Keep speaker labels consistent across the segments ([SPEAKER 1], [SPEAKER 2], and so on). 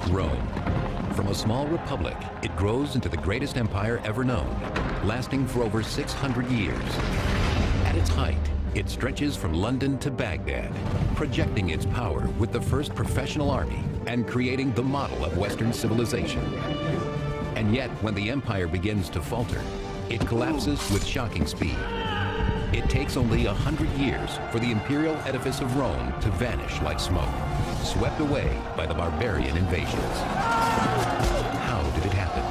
[SPEAKER 1] Rome. From a small republic, it grows into the greatest empire ever known, lasting for over 600 years. At its height, it stretches from London to Baghdad, projecting its power with the first professional army and creating the model of Western civilization. And yet, when the empire begins to falter, it collapses with shocking speed. It takes only 100 years for the imperial edifice of Rome to vanish like smoke, swept away by the barbarian invasions. How did it happen?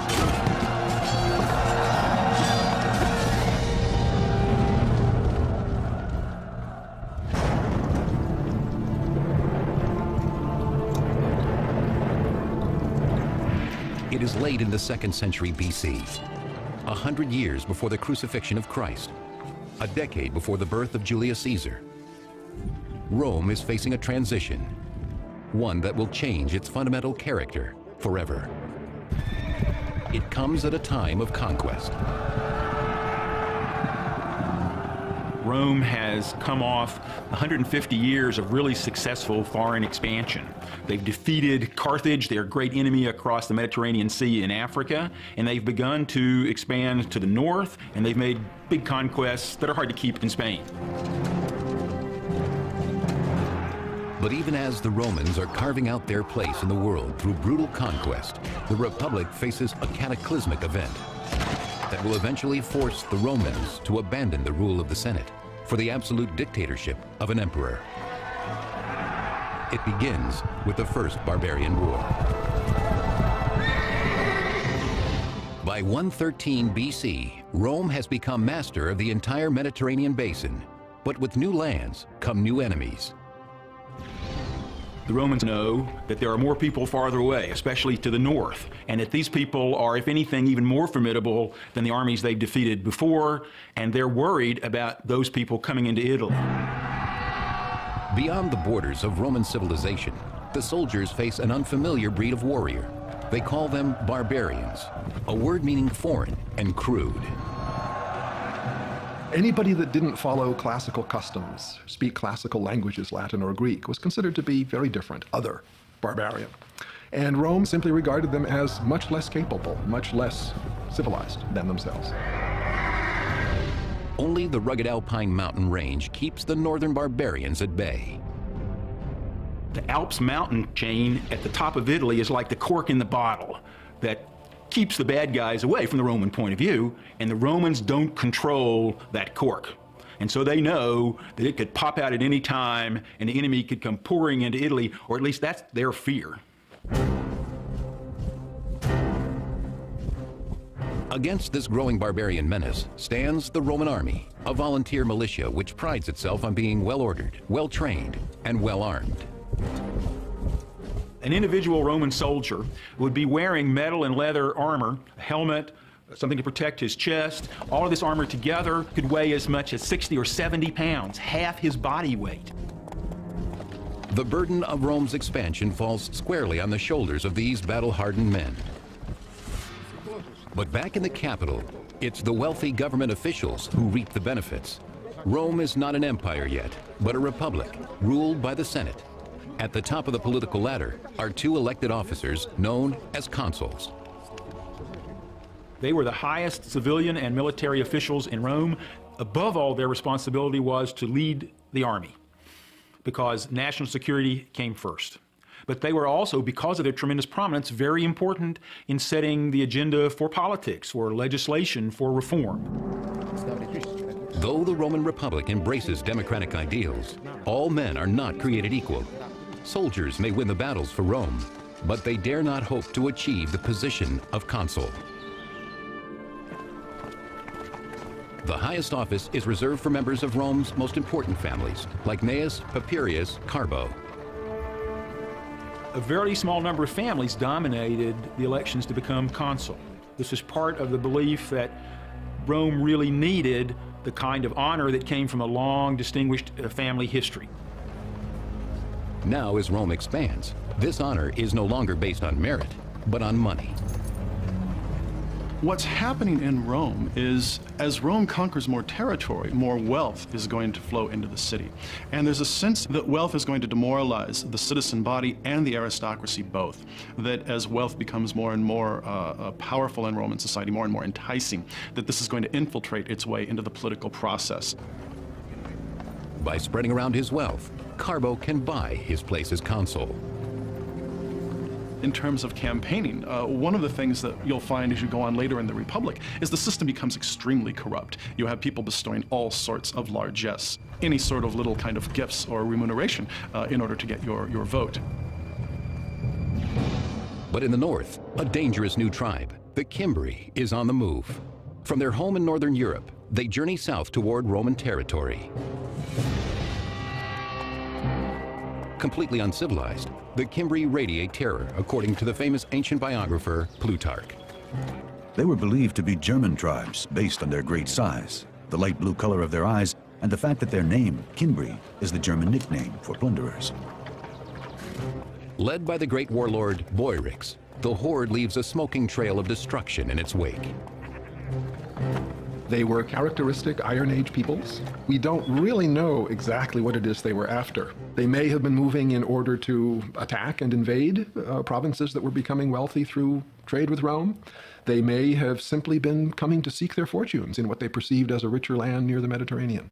[SPEAKER 1] It is late in the 2nd century BC, 100 years before the crucifixion of Christ, a decade before the birth of Julius Caesar. Rome is facing a transition, one that will change its fundamental character forever. It comes at a time of conquest.
[SPEAKER 2] Rome has come off 150 years of really successful foreign expansion. They've defeated Carthage, their great enemy across the Mediterranean Sea in Africa, and they've begun to expand to the north, and they've made big conquests that are hard to keep in Spain.
[SPEAKER 1] But even as the Romans are carving out their place in the world through brutal conquest, the Republic faces a cataclysmic event that will eventually force the Romans to abandon the rule of the Senate for the absolute dictatorship of an emperor. It begins with the First Barbarian War. By 113 BC, Rome has become master of the entire Mediterranean basin, but with new lands come new enemies.
[SPEAKER 2] The Romans know that there are more people farther away, especially to the north, and that these people are, if anything, even more formidable than the armies they've defeated before, and they're worried about those people coming into Italy.
[SPEAKER 1] Beyond the borders of Roman civilization, the soldiers face an unfamiliar breed of warrior. They call them barbarians, a word meaning foreign and crude.
[SPEAKER 3] Anybody that didn't follow classical customs, speak classical languages, Latin or Greek, was considered to be very different, other, barbarian. And Rome simply regarded them as much less capable, much less civilized than themselves.
[SPEAKER 1] Only the rugged Alpine mountain range keeps the northern barbarians at bay.
[SPEAKER 2] The Alps mountain chain at the top of Italy is like the cork in the bottle that keeps the bad guys away from the Roman point of view, and the Romans don't control that cork. And so they know that it could pop out at any time and the enemy could come pouring into Italy, or at least that's their fear.
[SPEAKER 1] Against this growing barbarian menace stands the Roman army, a volunteer militia which prides itself on being well-ordered, well-trained, and well-armed.
[SPEAKER 2] An individual Roman soldier would be wearing metal and leather armor, a helmet, something to protect his chest. All of this armor together could weigh as much as 60 or 70 pounds, half his body weight.
[SPEAKER 1] The burden of Rome's expansion falls squarely on the shoulders of these battle-hardened men. But back in the capital, it's the wealthy government officials who reap the benefits. Rome is not an empire yet, but a republic ruled by the Senate. At the top of the political ladder are two elected officers known as consuls.
[SPEAKER 2] They were the highest civilian and military officials in Rome. Above all, their responsibility was to lead the army, because national security came first. But they were also, because of their tremendous prominence, very important in setting the agenda for politics, for legislation, for reform.
[SPEAKER 1] Though the Roman Republic embraces democratic ideals, all men are not created equal. Soldiers may win the battles for Rome, but they dare not hope to achieve the position of consul. The highest office is reserved for members of Rome's most important families, like Gnaeus, Papirius, Carbo.
[SPEAKER 2] A very small number of families dominated the elections to become consul. This was part of the belief that Rome really needed the kind of honor that came from a long, distinguished family history.
[SPEAKER 1] Now, as Rome expands, this honor is no longer based on merit, but on money.
[SPEAKER 4] What's happening in Rome is, as Rome conquers more territory, more wealth is going to flow into the city. And there's a sense that wealth is going to demoralize the citizen body and the aristocracy both. That as wealth becomes more and more powerful in Roman society, more and more enticing, that this is going to infiltrate its way into the political process.
[SPEAKER 1] By spreading around his wealth, Carbo can buy his place as consul.
[SPEAKER 4] In terms of campaigning, one of the things that you'll find as you go on later in the Republic is the system becomes extremely corrupt. You have people bestowing all sorts of largesse, any sort of little kind of gifts or remuneration in order to get your vote.
[SPEAKER 1] But in the north, a dangerous new tribe, the Cimbri, is on the move. From their home in northern Europe, they journey south toward Roman territory. Completely uncivilized, the Cimbri radiate terror, according to the famous ancient biographer Plutarch.
[SPEAKER 5] They were believed to be German tribes based on their great size, the light blue color of their eyes, and the fact that their name, Cimbri, is the German nickname for plunderers.
[SPEAKER 1] Led by the great warlord Boyrix, the horde leaves a smoking trail of destruction in its wake.
[SPEAKER 3] They were characteristic Iron Age peoples. We don't really know exactly what it is they were after. They may have been moving in order to attack and invade provinces that were becoming wealthy through trade with Rome. They may have simply been coming to seek their fortunes in what they perceived as a richer land near the Mediterranean.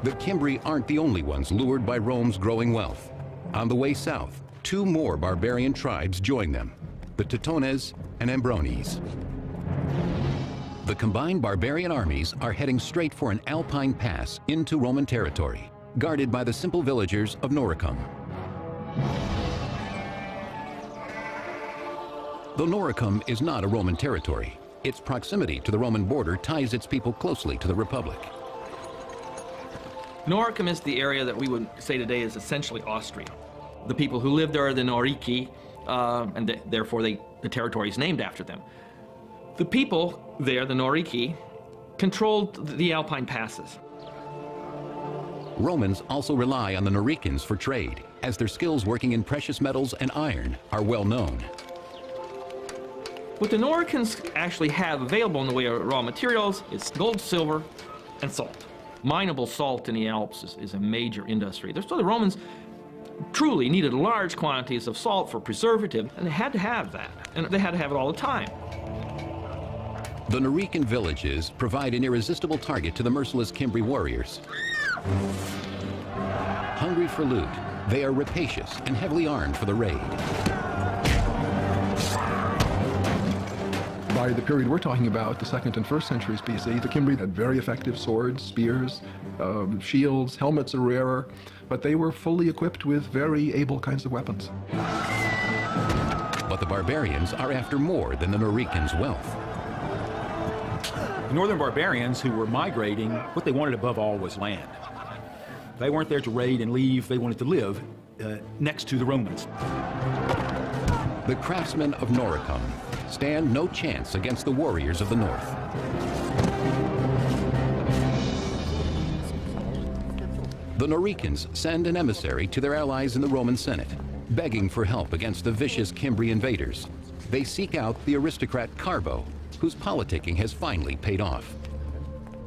[SPEAKER 1] The Cimbri aren't the only ones lured by Rome's growing wealth. On the way south, two more barbarian tribes join them, the Teutones and Ambrones. The combined barbarian armies are heading straight for an alpine pass into Roman territory, guarded by the simple villagers of Noricum. Though Noricum is not a Roman territory, its proximity to the Roman border ties its people closely to the Republic.
[SPEAKER 6] Noricum is the area that we would say today is essentially Austria. The people who live there are the Norici, and therefore the territory is named after them. The people there, the Norici, controlled the Alpine passes.
[SPEAKER 1] Romans also rely on the Noricans for trade, as their skills working in precious metals and iron are well known.
[SPEAKER 6] What the Noricans actually have available in the way of raw materials is gold, silver, and salt. Mineable salt in the Alps is a major industry. So the Romans truly needed large quantities of salt for preservative, and they had to have that, and they had to have it all the time.
[SPEAKER 1] The Norican villages provide an irresistible target to the merciless Cimbri warriors. Hungry for loot, they are rapacious and heavily armed for the raid.
[SPEAKER 3] By the period we're talking about, the 2nd and 1st centuries BC, the Cimbri had very effective swords, spears, shields, helmets are rarer, but they were fully equipped with very able kinds of weapons.
[SPEAKER 1] But the barbarians are after more than the Noricans' wealth.
[SPEAKER 2] The northern barbarians who were migrating, what they wanted above all was land. They weren't there to raid and leave, they wanted to live next to the Romans.
[SPEAKER 1] The craftsmen of Noricum stand no chance against the warriors of the north. The Noricans send an emissary to their allies in the Roman Senate, begging for help against the vicious Cimbri invaders. They seek out the aristocrat Carbo, whose politicking has finally paid off.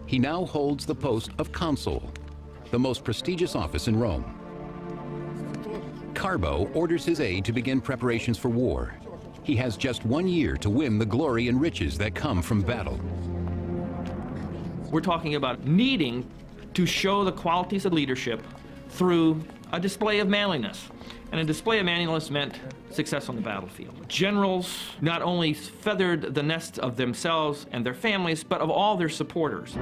[SPEAKER 1] He now holds the post of consul, the most prestigious office in Rome. Carbo orders his aide to begin preparations for war. He has just 1 year to win the glory and riches that come from battle.
[SPEAKER 6] We're talking about needing to show the qualities of leadership through a display of manliness. And a display of manliness meant success on the battlefield. Generals not only feathered the nest of themselves and their families, but of all their supporters.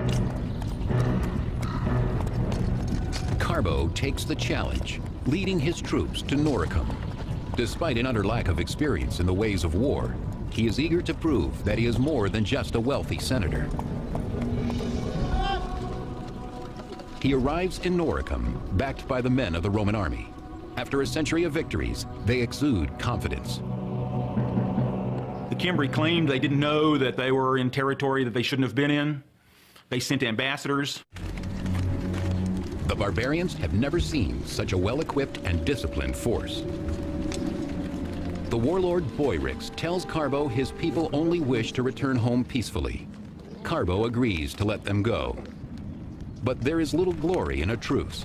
[SPEAKER 1] Carbo takes the challenge, leading his troops to Noricum. Despite an utter lack of experience in the ways of war, he is eager to prove that he is more than just a wealthy senator. He arrives in Noricum, backed by the men of the Roman army. After a century of victories, they exude confidence.
[SPEAKER 2] The Cimbri claimed they didn't know that they were in territory that they shouldn't have been in. They sent ambassadors.
[SPEAKER 1] The barbarians have never seen such a well-equipped and disciplined force. The warlord Boyrix tells Carbo his people only wish to return home peacefully. Carbo agrees to let them go. But there is little glory in a truce.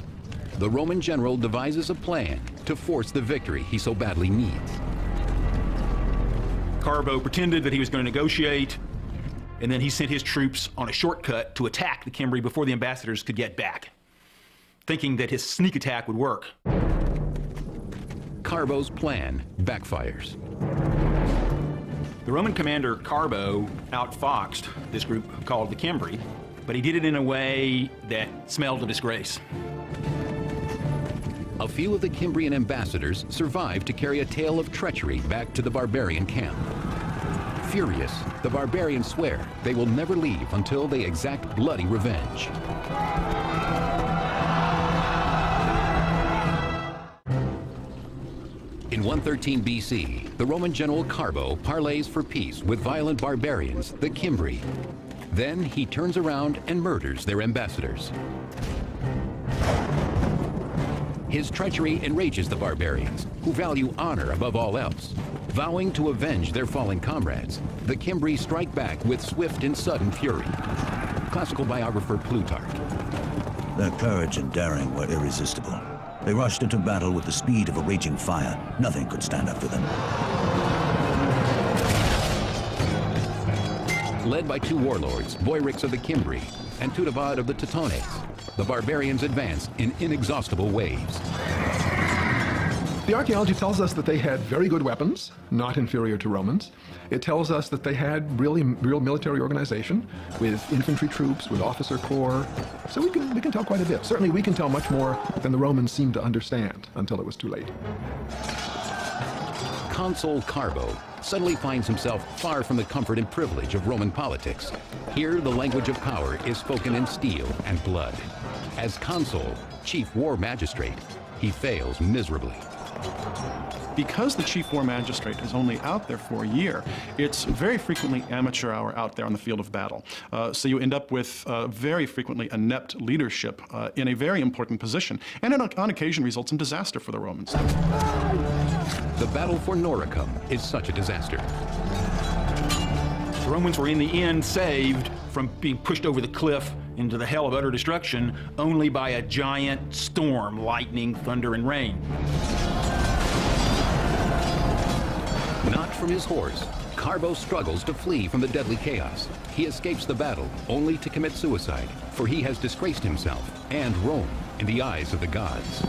[SPEAKER 1] The Roman general devises a plan to force the victory he so badly needs.
[SPEAKER 2] Carbo pretended that he was going to negotiate, and then he sent his troops on a shortcut to attack the Cimbri before the ambassadors could get back, thinking that his sneak attack would work.
[SPEAKER 1] Carbo's plan backfires.
[SPEAKER 2] The Roman commander Carbo outfoxed this group called the Cimbri, but he did it in a way that smelled of disgrace.
[SPEAKER 1] A few of the Cimbrian ambassadors survived to carry a tale of treachery back to the barbarian camp. Furious, the barbarians swear they will never leave until they exact bloody revenge. In 113 BC, the Roman general Carbo parleys for peace with violent barbarians, the Cimbri. Then he turns around and murders their ambassadors. His treachery enrages the barbarians, who value honor above all else. Vowing to avenge their fallen comrades, the Cimbri strike back with swift and sudden fury. Classical biographer Plutarch.
[SPEAKER 5] Their courage and daring were irresistible. They rushed into battle with the speed of a raging fire. Nothing could stand up to them.
[SPEAKER 1] Led by two warlords, Boyrix of the Cimbri and Tudabad of the Teutones, the barbarians advance in inexhaustible waves.
[SPEAKER 3] The archaeology tells us that they had very good weapons, not inferior to Romans. It tells us that they had real military organization with infantry troops, with officer corps. So we can tell quite a bit. Certainly we can tell much more than the Romans seemed to understand until it was too late.
[SPEAKER 1] Consul Carbo suddenly finds himself far from the comfort and privilege of Roman politics. Here, the language of power is spoken in steel and blood. As consul, chief war magistrate, he fails miserably.
[SPEAKER 4] Because the chief war magistrate is only out there for a year, it's very frequently amateur hour out there on the field of battle. So you end up with very frequently inept leadership in a very important position, and it on occasion results in disaster for the Romans.
[SPEAKER 1] The battle for Noricum is such a disaster.
[SPEAKER 2] The Romans were in the end saved from being pushed over the cliff into the hell of utter destruction only by a giant storm, lightning, thunder, and rain.
[SPEAKER 1] Not from his horse, Carbo struggles to flee from the deadly chaos. He escapes the battle only to commit suicide, for he has disgraced himself and Rome in the eyes of the gods.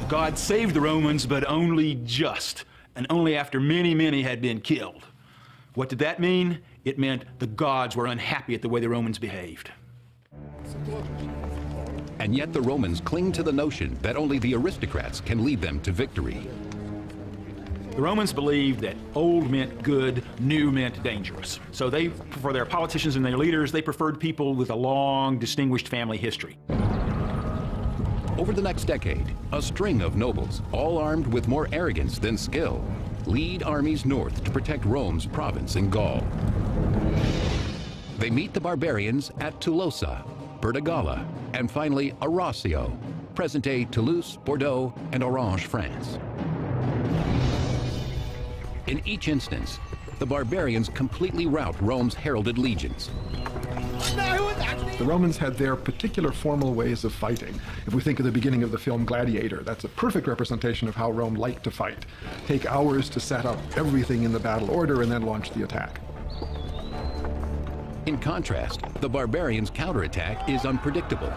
[SPEAKER 2] God saved the Romans, but only just, and only after many, many had been killed. What did that mean? It meant the gods were unhappy at the way the Romans behaved.
[SPEAKER 1] And yet the Romans cling to the notion that only the aristocrats can lead them to victory.
[SPEAKER 2] The Romans believed that old meant good, new meant dangerous. So they, for their politicians and their leaders, they preferred people with a long, distinguished family history.
[SPEAKER 1] Over the next decade, a string of nobles, all armed with more arrogance than skill, lead armies north to protect Rome's province in Gaul. They meet the barbarians at Tolosa, Bertigala, and finally Arausio, present-day Toulouse, Bordeaux, and Orange, France. In each instance, the barbarians completely rout Rome's heralded legions.
[SPEAKER 3] The Romans had their particular formal ways of fighting. If we think of the beginning of the film Gladiator, that's a perfect representation of how Rome liked to fight. Take hours to set up everything in the battle order and then launch the attack.
[SPEAKER 1] In contrast, the barbarians' counterattack is unpredictable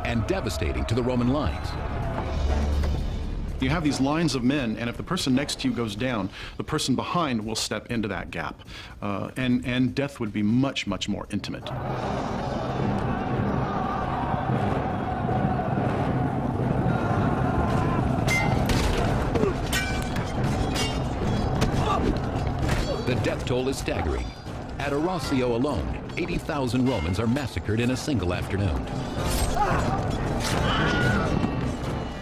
[SPEAKER 1] and devastating to the Roman lines.
[SPEAKER 4] You have these lines of men, and if the person next to you goes down, the person behind will step into that gap. And death would be much, much more intimate.
[SPEAKER 1] The death toll is staggering. At Arausio alone, 80,000 Romans are massacred in a single afternoon.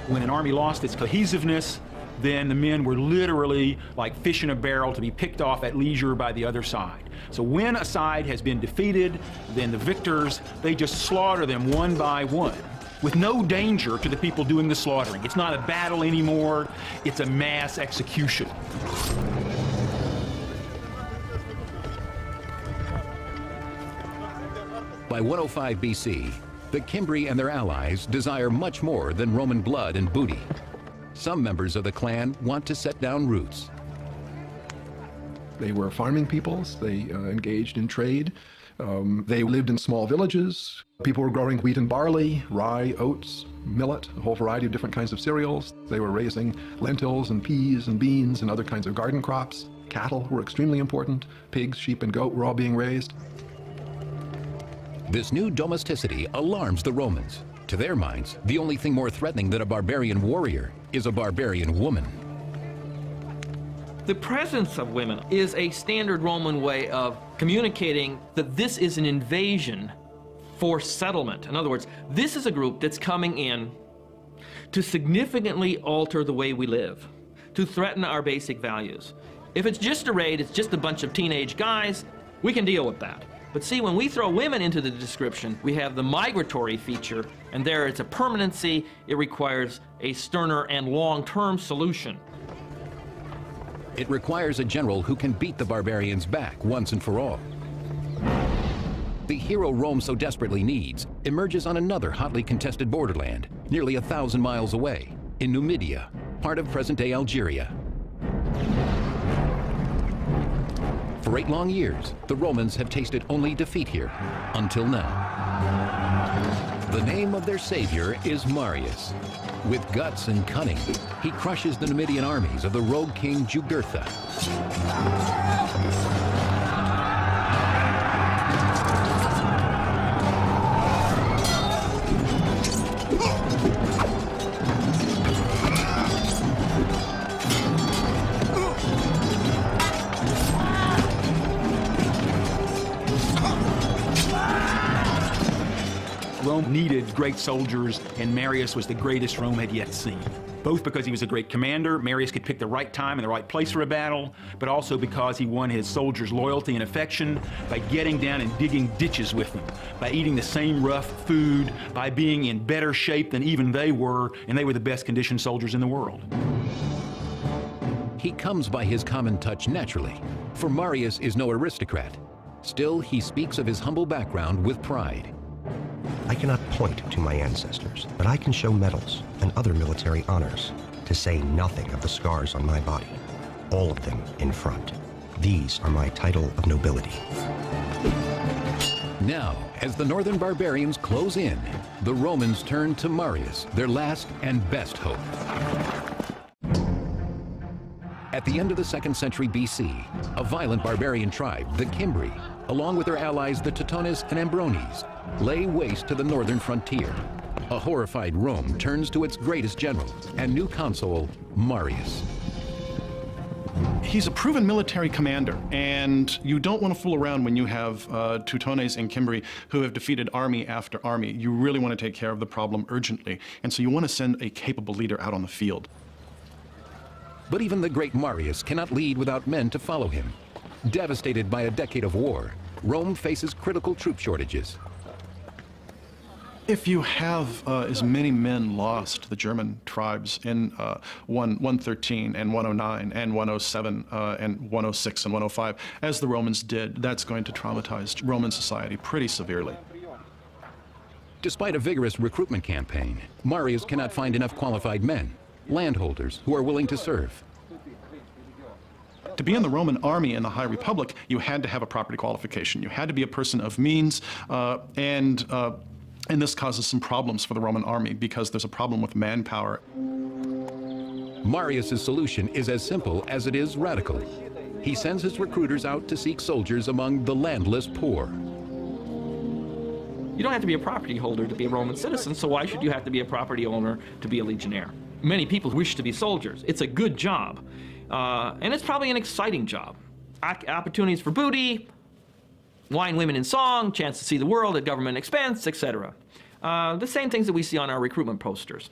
[SPEAKER 2] When an army lost its cohesiveness, then the men were literally like fish in a barrel to be picked off at leisure by the other side. So when a side has been defeated, then the victors, they just slaughter them one by one. with no danger to the people doing the slaughtering. It's not a battle anymore, it's a mass execution.
[SPEAKER 1] By 105 BC, the Cimbri and their allies desire much more than Roman blood and booty. Some members of the clan want to set down roots.
[SPEAKER 3] They were farming peoples. They engaged in trade. They lived in small villages. People were growing wheat and barley, rye, oats, millet, a whole variety of different kinds of cereals. They were raising lentils and peas and beans and other kinds of garden crops. Cattle were extremely important. Pigs, sheep, and goat were all being raised.
[SPEAKER 1] This new domesticity alarms the Romans. To their minds, the only thing more threatening than a barbarian warrior is a barbarian woman.
[SPEAKER 6] The presence of women is a standard Roman way of communicating that this is an invasion for settlement. In other words, this is a group that's coming in to significantly alter the way we live, to threaten our basic values. If it's just a raid, it's just a bunch of teenage guys, we can deal with that. But see, when we throw women into the description, we have the migratory feature, and there it's a permanency. It requires a sterner and long-term solution.
[SPEAKER 1] It requires a general who can beat the barbarians back once and for all. The hero Rome so desperately needs emerges on another hotly contested borderland, nearly 1,000 miles away, in Numidia, part of present-day Algeria. For 8 long years, the Romans have tasted only defeat here, until now. The name of their savior is Marius. With guts and cunning, he crushes the Numidian armies of the rogue king Jugurtha.
[SPEAKER 2] Rome needed great soldiers, and Marius was the greatest Rome had yet seen. Both because he was a great commander, Marius could pick the right time and the right place for a battle, but also because he won his soldiers' loyalty and affection by getting down and digging ditches with them, by eating the same rough food, by being in better shape than even they were, and they were the best conditioned soldiers in the world.
[SPEAKER 1] He comes by his common touch naturally, for Marius is no aristocrat. Still, he speaks of his humble background with pride.
[SPEAKER 7] I cannot point to my ancestors, but I can show medals and other military honors, to say nothing of the scars on my body, all of them in front. These are my title of nobility.
[SPEAKER 1] Now, as the northern barbarians close in, the Romans turn to Marius, their last and best hope. At the end of the 2nd century BC, a violent barbarian tribe, the Cimbri, along with their allies the Teutones and Ambrones, lay waste to the northern frontier. A horrified Rome turns to its greatest general and new consul, Marius.
[SPEAKER 4] He's a proven military commander, and you don't want to fool around when you have Teutones and Cimbri who have defeated army after army. You really want to take care of the problem urgently, and so you want to send a capable leader out on the field.
[SPEAKER 1] But even the great Marius cannot lead without men to follow him. Devastated by a decade of war, Rome faces critical troop shortages.
[SPEAKER 4] If you have as many men lost to the German tribes in 113 and 109 and 107 and 106 and 105, as the Romans did, that's going to traumatize Roman society pretty severely.
[SPEAKER 1] Despite a vigorous recruitment campaign, Marius cannot find enough qualified men, landholders who are willing to serve.
[SPEAKER 4] To be in the Roman army in the High Republic, you had to have a property qualification. You had to be a person of means, and this causes some problems for the Roman army because there's a problem with manpower.
[SPEAKER 1] Marius's solution is as simple as it is radical. He sends his recruiters out to seek soldiers among the landless poor.
[SPEAKER 6] You don't have to be a property holder to be a Roman citizen, so why should you have to be a property owner to be a legionnaire? Many people wish to be soldiers. It's a good job, and it's probably an exciting job. Opportunities for booty, wine, women, and song, chance to see the world at government expense, etc. The same things that we see on our recruitment posters.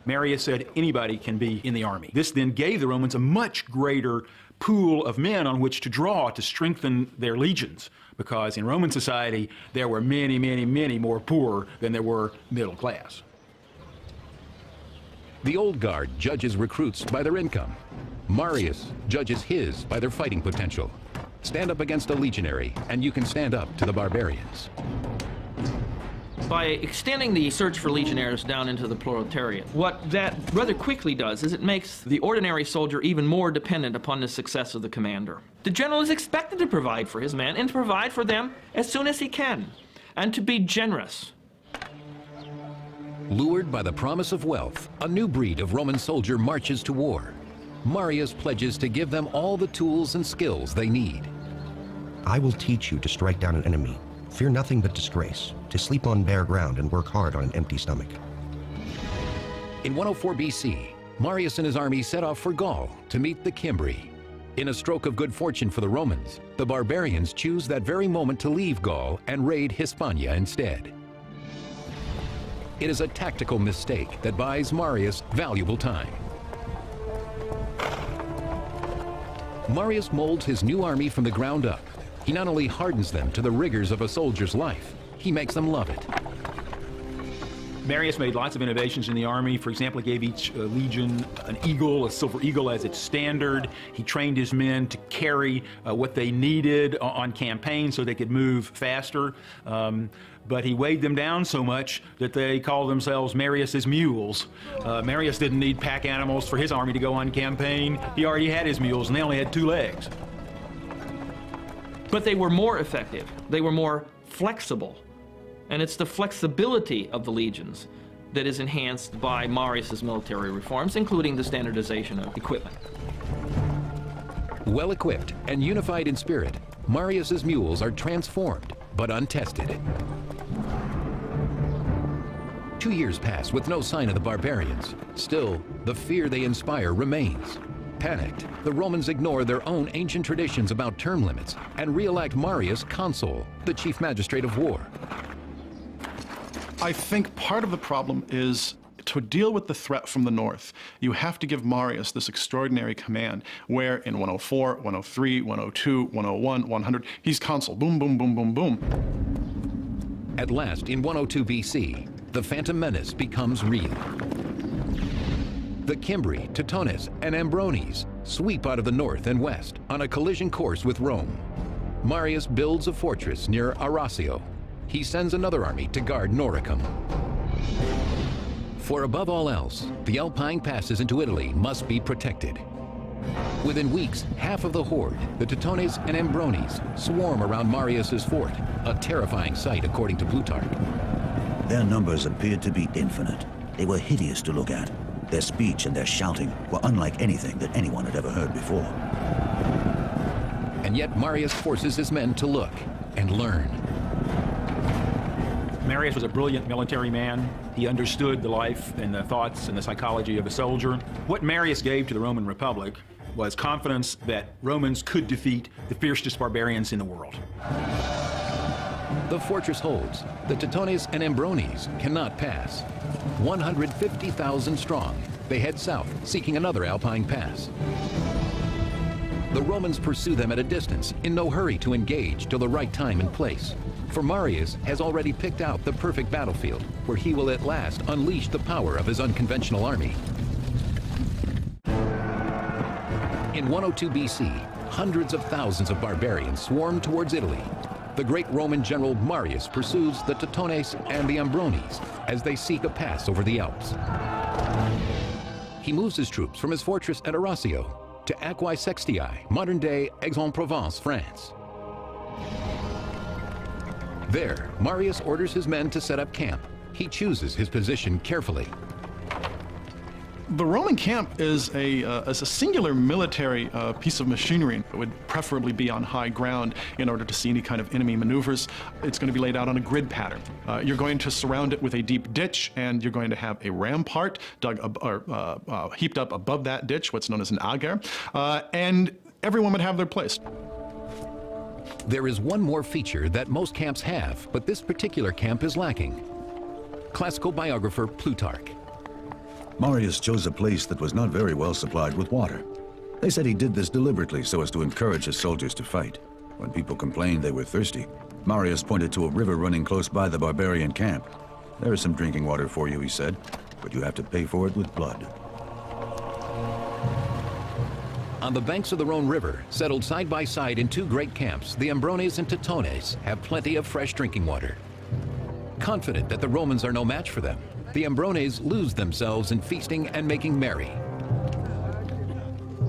[SPEAKER 2] Marius said anybody can be in the army. This then gave the Romans a much greater pool of men on which to draw to strengthen their legions, because in Roman society there were many, many, many more poor than there were middle class.
[SPEAKER 1] The old guard judges recruits by their income. Marius judges his by their fighting potential. Stand up against a legionary, and you can stand up to the barbarians.
[SPEAKER 6] By extending the search for legionaries down into the proletariat, what that rather quickly does is it makes the ordinary soldier even more dependent upon the success of the commander. The general is expected to provide for his men and to provide for them as soon as he can, and to be generous.
[SPEAKER 1] Lured by the promise of wealth, a new breed of Roman soldier marches to war. Marius pledges to give them all the tools and skills they need.
[SPEAKER 7] I will teach you to strike down an enemy. Fear nothing but disgrace, to sleep on bare ground and work hard on an empty stomach.
[SPEAKER 1] In 104 BC, Marius and his army set off for Gaul to meet the Cimbri. In a stroke of good fortune for the Romans, the barbarians choose that very moment to leave Gaul and raid Hispania instead. It is a tactical mistake that buys Marius valuable time. Marius molds his new army from the ground up. He not only hardens them to the rigors of a soldier's life, he makes them love it.
[SPEAKER 2] Marius made lots of innovations in the army. For example, he gave each legion an eagle, a silver eagle as its standard. He trained his men to carry what they needed on campaign so they could move faster. But he weighed them down so much that they called themselves Marius's mules. Marius didn't need pack animals for his army to go on campaign. He already had his mules, and they only had 2 legs.
[SPEAKER 6] But they were more effective. They were more flexible. And it's the flexibility of the legions that is enhanced by Marius's military reforms, including the standardization of equipment.
[SPEAKER 1] Well equipped and unified in spirit, Marius's mules are transformed, but untested. 2 years pass with no sign of the barbarians. Still, the fear they inspire remains. Panicked, the Romans ignore their own ancient traditions about term limits and re-elect Marius consul, the chief magistrate of war.
[SPEAKER 4] I think part of the problem is to deal with the threat from the north, you have to give Marius this extraordinary command where in 104, 103, 102, 101, 100, he's consul. Boom, boom, boom, boom, boom.
[SPEAKER 1] At last, in 102 BC, the Phantom Menace becomes real. The Cimbri, Teutones, and Ambrones sweep out of the north and west on a collision course with Rome. Marius builds a fortress near Arasio. He sends another army to guard Noricum. For above all else, the Alpine passes into Italy must be protected. Within weeks, half of the horde, the Teutones and Ambrones, swarm around Marius's fort, a terrifying sight according to Plutarch.
[SPEAKER 5] Their numbers appeared to be infinite. They were hideous to look at. Their speech and their shouting were unlike anything that anyone had ever heard before.
[SPEAKER 1] And yet Marius forces his men to look and learn.
[SPEAKER 2] Marius was a brilliant military man. He understood the life and the thoughts and the psychology of a soldier. What Marius gave to the Roman Republic was confidence that Romans could defeat the fiercest barbarians in the world.
[SPEAKER 1] The fortress holds. The Teutones and Ambrones cannot pass. 150,000 strong, they head south, seeking another Alpine pass. The Romans pursue them at a distance, in no hurry to engage till the right time and place. For Marius has already picked out the perfect battlefield, where he will at last unleash the power of his unconventional army. In 102 BC, hundreds of thousands of barbarians swarm towards Italy. The great Roman general Marius pursues the Teutones and the Ambrones as they seek a pass over the Alps. He moves his troops from his fortress at Arasio to Aquae Sextiae, modern-day Aix-en-Provence, France. There, Marius orders his men to set up camp. He chooses his position carefully.
[SPEAKER 4] The Roman camp is a singular military piece of machinery. It would preferably be on high ground in order to see any kind of enemy maneuvers. It's going to be laid out on a grid pattern. You're going to surround it with a deep ditch, and you're going to have a rampart dug heaped up above that ditch, what's known as an ager, and everyone would have their place.
[SPEAKER 1] There is one more feature that most camps have, but this particular camp is lacking. Classical biographer Plutarch.
[SPEAKER 5] Marius chose a place that was not very well supplied with water. They said he did this deliberately so as to encourage his soldiers to fight. When people complained they were thirsty, Marius pointed to a river running close by the barbarian camp. "There is some drinking water for you," he said, "but you have to pay for it with blood."
[SPEAKER 1] On the banks of the Rhone River, settled side by side in two great camps, the Ambrones and Teutones have plenty of fresh drinking water. Confident that the Romans are no match for them, the Ambrones lose themselves in feasting and making merry.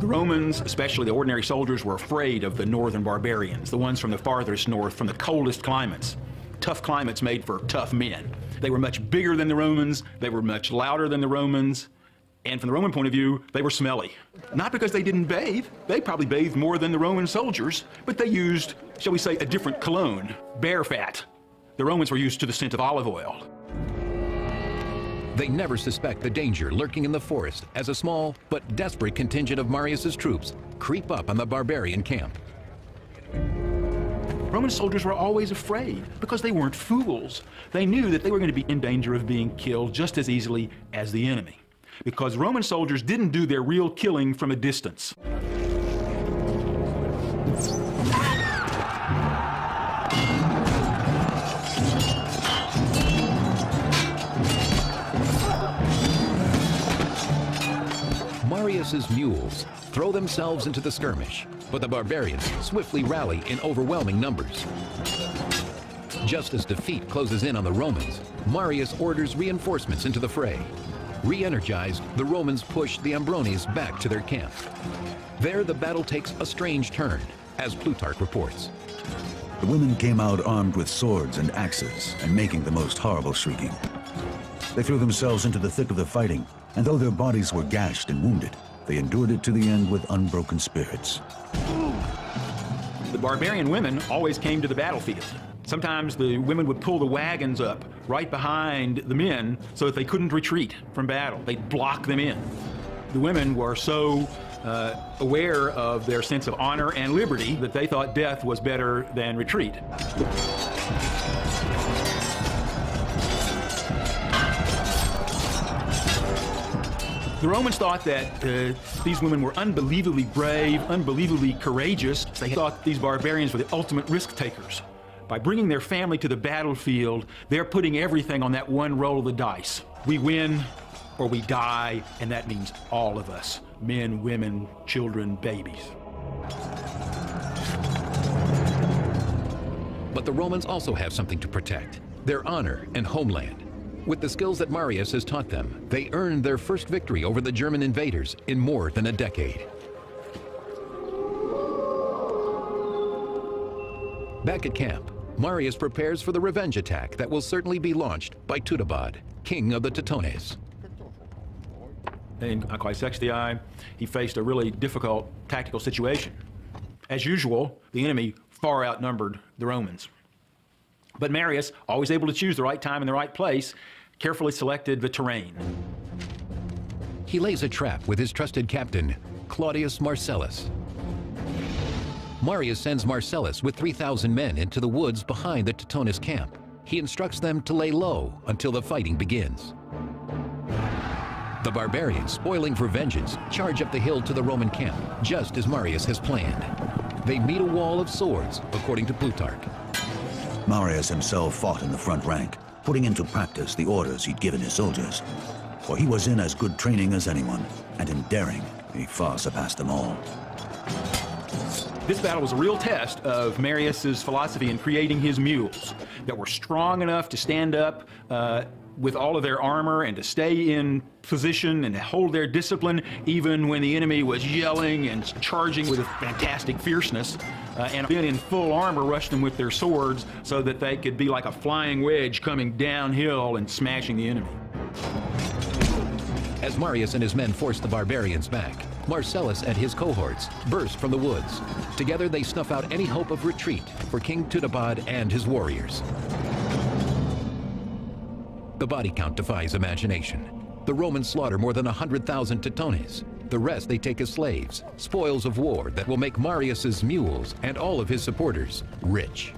[SPEAKER 2] The Romans, especially the ordinary soldiers, were afraid of the northern barbarians, the ones from the farthest north, from the coldest climates. Tough climates made for tough men. They were much bigger than the Romans, they were much louder than the Romans, and from the Roman point of view, they were smelly. Not because they didn't bathe, they probably bathed more than the Roman soldiers, but they used, shall we say, a different cologne, bear fat. The Romans were used to the scent of olive oil.
[SPEAKER 1] They never suspect the danger lurking in the forest as a small but desperate contingent of Marius's troops creep up on the barbarian camp.
[SPEAKER 2] Roman soldiers were always afraid because they weren't fools. They knew that they were going to be in danger of being killed just as easily as the enemy, because Roman soldiers didn't do their real killing from a distance.
[SPEAKER 1] Marius's mules throw themselves into the skirmish, but the barbarians swiftly rally in overwhelming numbers. Just as defeat closes in on the Romans, Marius orders reinforcements into the fray. Re-energized, the Romans push the Ambrones back to their camp. There, the battle takes a strange turn, as Plutarch reports.
[SPEAKER 5] The women came out armed with swords and axes and making the most horrible shrieking. They threw themselves into the thick of the fighting, and though their bodies were gashed and wounded, they endured it to the end with unbroken spirits.
[SPEAKER 2] The barbarian women always came to the battlefield. Sometimes the women would pull the wagons up right behind the men so that they couldn't retreat from battle. They'd block them in. The women were so aware of their sense of honor and liberty that they thought death was better than retreat. The Romans thought that these women were unbelievably brave, unbelievably courageous. They thought these barbarians were the ultimate risk takers. By bringing their family to the battlefield, they're putting everything on that one roll of the dice. We win or we die, and that means all of us, men, women, children, babies.
[SPEAKER 1] But the Romans also have something to protect, their honor and homeland. With the skills that Marius has taught them, they earned their first victory over the German invaders in more than a decade. Back at camp, Marius prepares for the revenge attack that will certainly be launched by Teutobod, king of the Teutones.
[SPEAKER 2] In Aquae he faced a really difficult tactical situation. As usual, the enemy far outnumbered the Romans. But Marius, always able to choose the right time and the right place, carefully selected the terrain.
[SPEAKER 1] He lays a trap with his trusted captain, Claudius Marcellus. Marius sends Marcellus with 3,000 men into the woods behind the Teutones camp. He instructs them to lay low until the fighting begins. The barbarians, spoiling for vengeance, charge up the hill to the Roman camp, just as Marius has planned. They meet a wall of swords, according to Plutarch.
[SPEAKER 5] Marius himself fought in the front rank, putting into practice the orders he'd given his soldiers. For he was in as good training as anyone, and in daring, he far surpassed them all.
[SPEAKER 2] This battle was a real test of Marius's philosophy in creating his mules that were strong enough to stand up with all of their armor and to stay in position and to hold their discipline even when the enemy was yelling and charging with a fantastic fierceness, and then in full armor rushed them with their swords so that they could be like a flying wedge coming downhill and smashing the enemy.
[SPEAKER 1] As Marius and his men forced the barbarians back, Marcellus and his cohorts burst from the woods. Together they snuff out any hope of retreat for King Teutobod and his warriors. The body count defies imagination. The Romans slaughter more than 100,000 Teutones. The rest they take as slaves, spoils of war that will make Marius's mules and all of his supporters rich.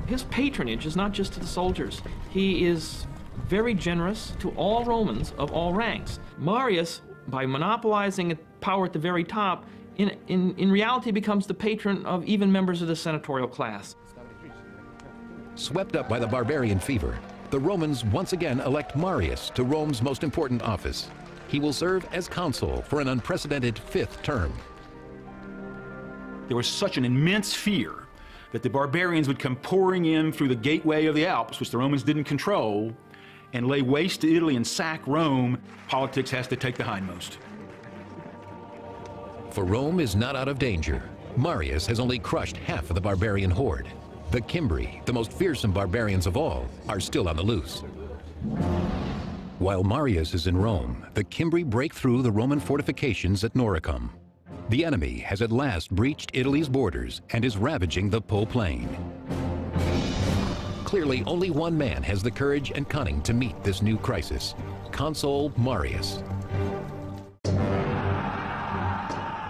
[SPEAKER 6] His patronage is not just to the soldiers. He is very generous to all Romans of all ranks. Marius, by monopolizing power at the very top, in reality becomes the patron of even members of the senatorial class.
[SPEAKER 1] Swept up by the barbarian fever, the Romans once again elect Marius to Rome's most important office. He will serve as consul for an unprecedented 5th term.
[SPEAKER 2] There was such an immense fear that the barbarians would come pouring in through the gateway of the Alps, which the Romans didn't control, and lay waste to Italy and sack Rome. Politics has to take the hindmost.
[SPEAKER 1] For Rome is not out of danger. Marius has only crushed half of the barbarian horde. The Cimbri, the most fearsome barbarians of all, are still on the loose. While Marius is in Rome, the Cimbri break through the Roman fortifications at Noricum. The enemy has at last breached Italy's borders and is ravaging the Po Plain. Clearly, only one man has the courage and cunning to meet this new crisis: Consul Marius.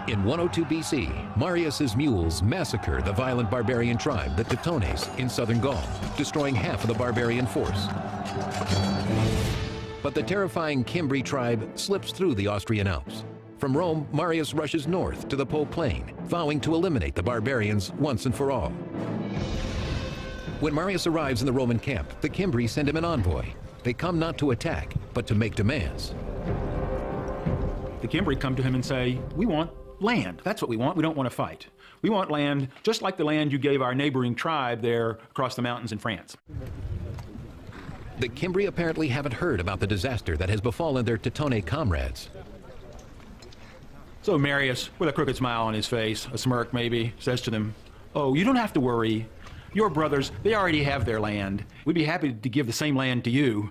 [SPEAKER 1] In 102 BC, Marius's mules massacre the violent barbarian tribe, the Teutones, in southern Gaul, destroying half of the barbarian force. But the terrifying Cimbri tribe slips through the Austrian Alps. From Rome, Marius rushes north to the Po Plain, vowing to eliminate the barbarians once and for all. When Marius arrives in the Roman camp, the Cimbri send him an envoy. They come not to attack, but to make demands.
[SPEAKER 2] The Cimbri come to him and say, "We want land. That's what we want. We don't want to fight. We want land just like the land you gave our neighboring tribe there across the mountains in France."
[SPEAKER 1] The Cimbri apparently haven't heard about the disaster that has befallen their Teutonic comrades.
[SPEAKER 2] So Marius, with a crooked smile on his face, a smirk maybe, says to them, "Oh, you don't have to worry. Your brothers, they already have their land. We'd be happy to give the same land to you,"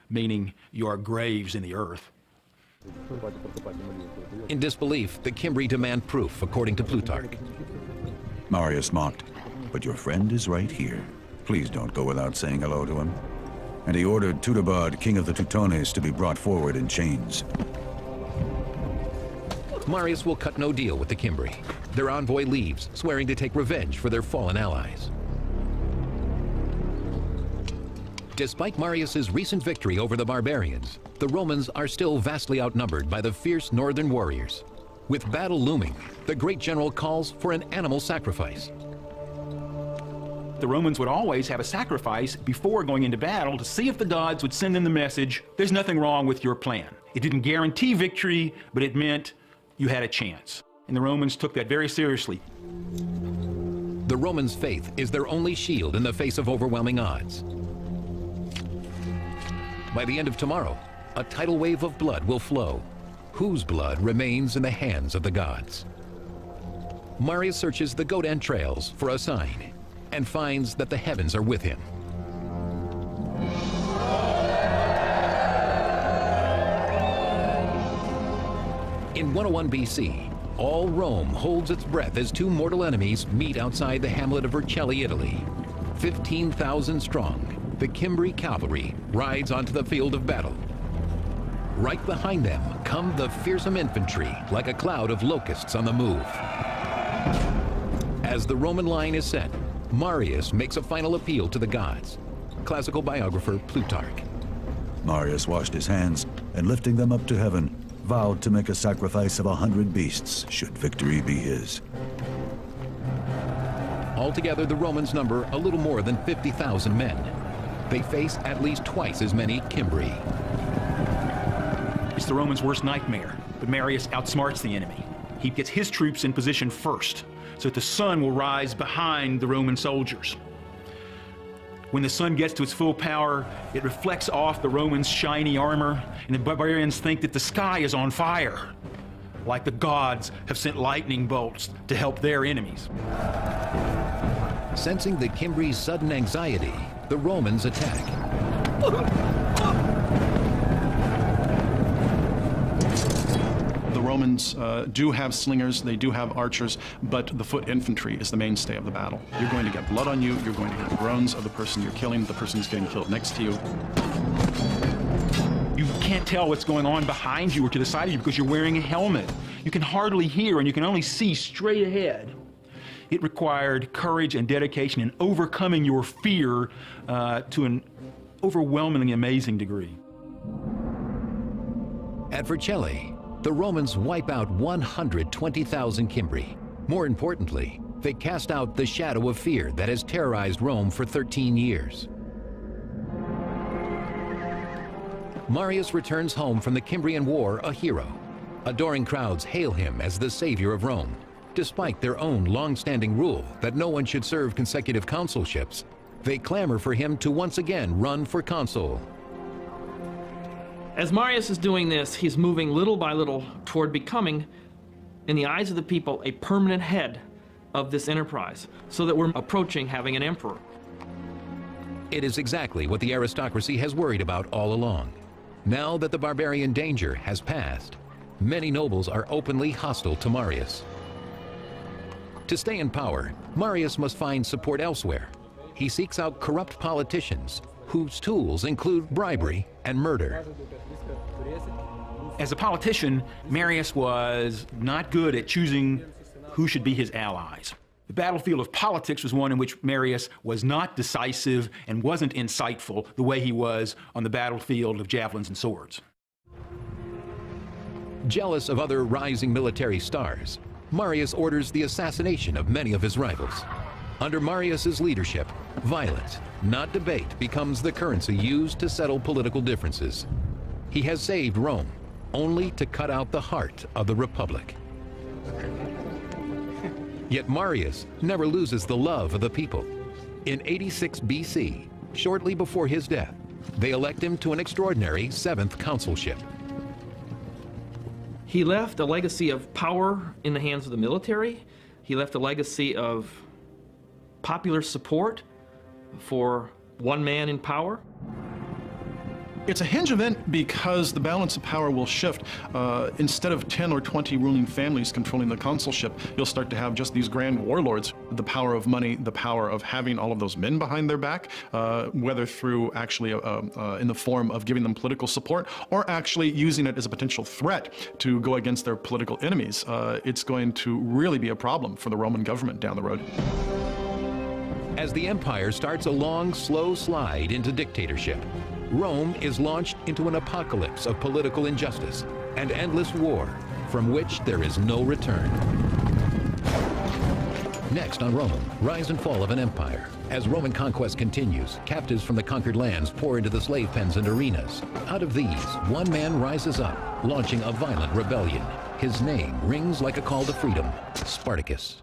[SPEAKER 2] meaning your graves in the earth.
[SPEAKER 1] In disbelief, the Cimbri demand proof, according to Plutarch.
[SPEAKER 5] Marius mocked, "But your friend is right here. Please don't go without saying hello to him." And he ordered Tudobad, king of the Teutones, to be brought forward in chains.
[SPEAKER 1] Marius will cut no deal with the Cimbri. Their envoy leaves, swearing to take revenge for their fallen allies. Despite Marius's recent victory over the barbarians, the Romans are still vastly outnumbered by the fierce northern warriors. With battle looming, the great general calls for an animal sacrifice.
[SPEAKER 2] The Romans would always have a sacrifice before going into battle to see if the gods would send them the message, "There's nothing wrong with your plan." It didn't guarantee victory, but it meant you had a chance. And the Romans took that very seriously.
[SPEAKER 1] The Romans' faith is their only shield in the face of overwhelming odds. By the end of tomorrow, a tidal wave of blood will flow. Whose blood remains in the hands of the gods? Marius searches the goat entrails for a sign and finds that the heavens are with him. In 101 BC, all Rome holds its breath as two mortal enemies meet outside the hamlet of Vercelli, Italy. 15,000 strong, the Cimbri cavalry rides onto the field of battle. Right behind them come the fearsome infantry, like a cloud of locusts on the move. As the Roman line is set, Marius makes a final appeal to the gods. Classical biographer Plutarch.
[SPEAKER 5] Marius washed his hands, and lifting them up to heaven, vowed to make a sacrifice of 100 beasts, should victory be his.
[SPEAKER 1] Altogether, the Romans number a little more than 50,000 men. They face at least twice as many Cimbri.
[SPEAKER 2] It's the Romans' worst nightmare, but Marius outsmarts the enemy. He gets his troops in position first, so that the sun will rise behind the Roman soldiers. When the sun gets to its full power, it reflects off the Romans' shiny armor, and the barbarians think that the sky is on fire, like the gods have sent lightning bolts to help their enemies.
[SPEAKER 1] Sensing the Cimbri's sudden anxiety, the Romans attack.
[SPEAKER 4] The Romans do have slingers, they do have archers, but the foot infantry is the mainstay of the battle. You're going to get blood on you, you're going to hear the groans of the person you're killing, the person who's getting killed next to you.
[SPEAKER 2] You can't tell what's going on behind you or to the side of you because you're wearing a helmet. You can hardly hear and you can only see straight ahead. It required courage and dedication and overcoming your fear to an overwhelmingly amazing degree.
[SPEAKER 1] At Vercelli, the Romans wipe out 120,000 Cimbri. More importantly, they cast out the shadow of fear that has terrorized Rome for 13 years. Marius returns home from the Cimbrian War a hero. Adoring crowds hail him as the savior of Rome, despite their own long-standing rule that no one should serve consecutive consulships. They clamor for him to once again run for consul.
[SPEAKER 6] As Marius is doing this, he's moving little by little toward becoming, in the eyes of the people, a permanent head of this enterprise, so that we're approaching having an emperor.
[SPEAKER 1] It is exactly what the aristocracy has worried about all along. Now that the barbarian danger has passed, many nobles are openly hostile to Marius. To stay in power, Marius must find support elsewhere. He seeks out corrupt politicians whose tools include bribery and murder.
[SPEAKER 2] As a politician, Marius was not good at choosing who should be his allies. The battlefield of politics was one in which Marius was not decisive and wasn't insightful the way he was on the battlefield of javelins and swords.
[SPEAKER 1] Jealous of other rising military stars, Marius orders the assassination of many of his rivals. Under Marius's leadership, violence, not debate, becomes the currency used to settle political differences. He has saved Rome, only to cut out the heart of the Republic. Yet Marius never loses the love of the people. In 86 BC, shortly before his death, they elect him to an extraordinary 7th consulship.
[SPEAKER 6] He left a legacy of power in the hands of the military. He left a legacy of popular support for one man in power.
[SPEAKER 4] It's a hinge event because the balance of power will shift. Instead of 10 or 20 ruling families controlling the consulship, you'll start to have just these grand warlords. The power of money, the power of having all of those men behind their back, whether through actually in the form of giving them political support or actually using it as a potential threat to go against their political enemies. It's going to really be a problem for the Roman government down the road.
[SPEAKER 1] As the empire starts a long, slow slide into dictatorship, Rome is launched into an apocalypse of political injustice and endless war from which there is no return. Next on Rome, rise and fall of an empire. As Roman conquest continues, captives from the conquered lands pour into the slave pens and arenas. Out of these, one man rises up, launching a violent rebellion. His name rings like a call to freedom: Spartacus.